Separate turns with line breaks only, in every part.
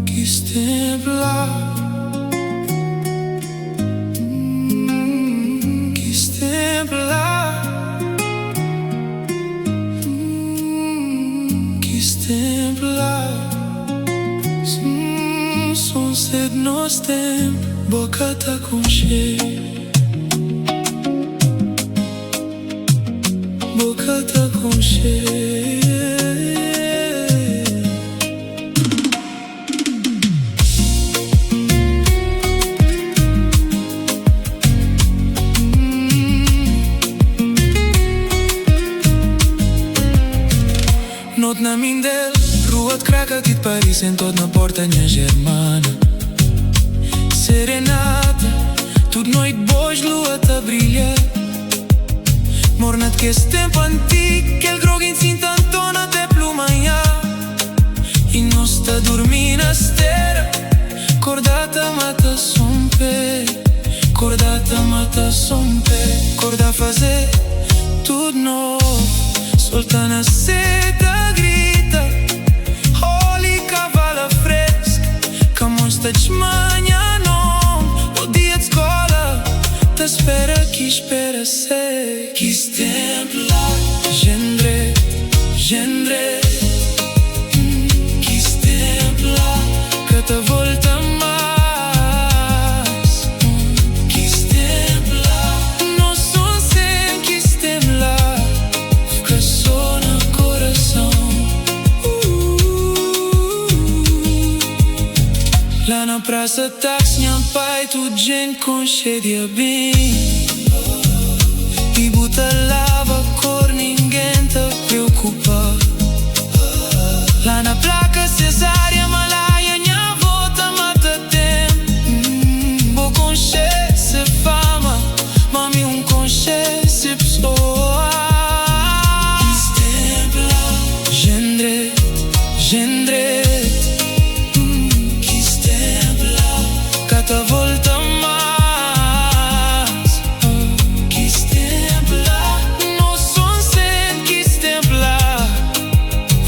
Quis templar, quis templar, quis templar. Son sed nos tem boca ta conche, boca ta conche. Not na mindel, ruat craca dit Paris en tot na porta nia germana. Serenata, tut noit bosch luata brilha. Mornat che tempo antic, che il grog in cinta antona te plumaia. In nosta dormina stera, cordata mata sompe, cordata mata sompe. Corda faze tut no, soltana seta grita. Holy cavala fresca, ca mostăci mania non. O dia de escola, te espera que espera se. Quis templar, gendre, gendre. Quis templar, că te volta mais. Quis templar, no son sem quis templar, că sona coração. Lá na praça táxi, minha pai, tudo gente com cheia bem. E buta lava cor, ninguém te preocupa. Lá na placa cesárea, malaia, minha volta mata tempo. Bo conche se fama, mami conche se pessoa. Quis templar, gendre, gendre. Quis templar, ca te volta mais. Quis templar, no son sem quis templar,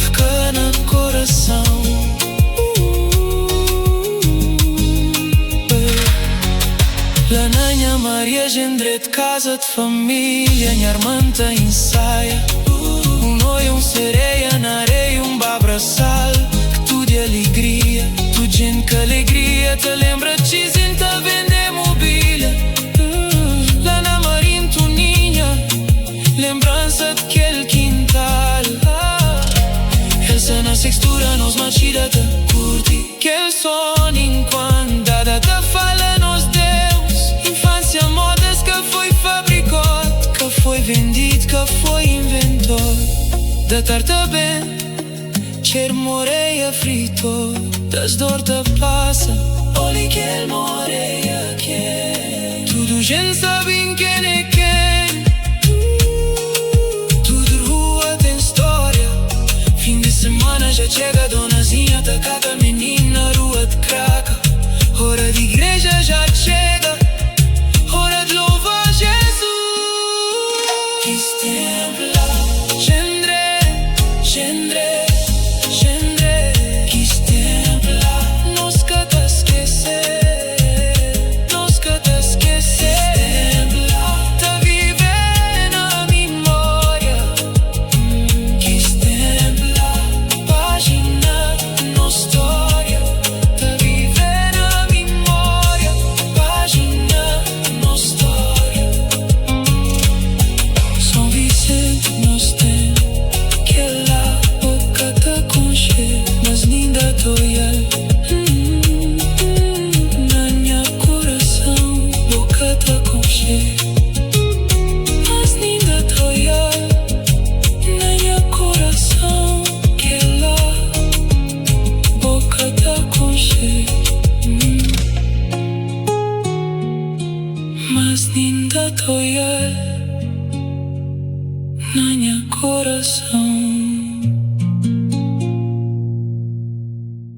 fica no coração. La Nanya Maria gendre de casa de família, minha irmã te ensaia. Noi sereia na areia, abraçal, que tudo é alegria. Tudo gente que alegria te lembra de zinta vender mobília. Lá na Marim Tuninha, lembrança daquele quintal. Essa na textura nos machida te curti. Aquele som enquanto dada te fala nos Deus. Infância modas que foi fabricado, que foi vendido, que foi inventor. Da tarta bem, cer moreia frito. Das dor te passa, oli que el moreia que. Tudo gente sabe quem é quem. Tudo rua tem história. Fim de semana já chega a donazinha, tá cada menina rua de craca. Hora de igreja já chega, hora de louvar Jesus. Quis templar, gendre, gendre, gendre. Quis templar, nos que te esquecer, nos que te esquecer. Templar, te vive na memória. Quis templar, página na história. Te vive na memória, página na história. São Vicente nos tem aquela boca te conche, mas linda toial. Na minha coração, boca te conche, mas linda toial. Na minha coração, aquela boca te conche, mas linda toial. Na minha coração.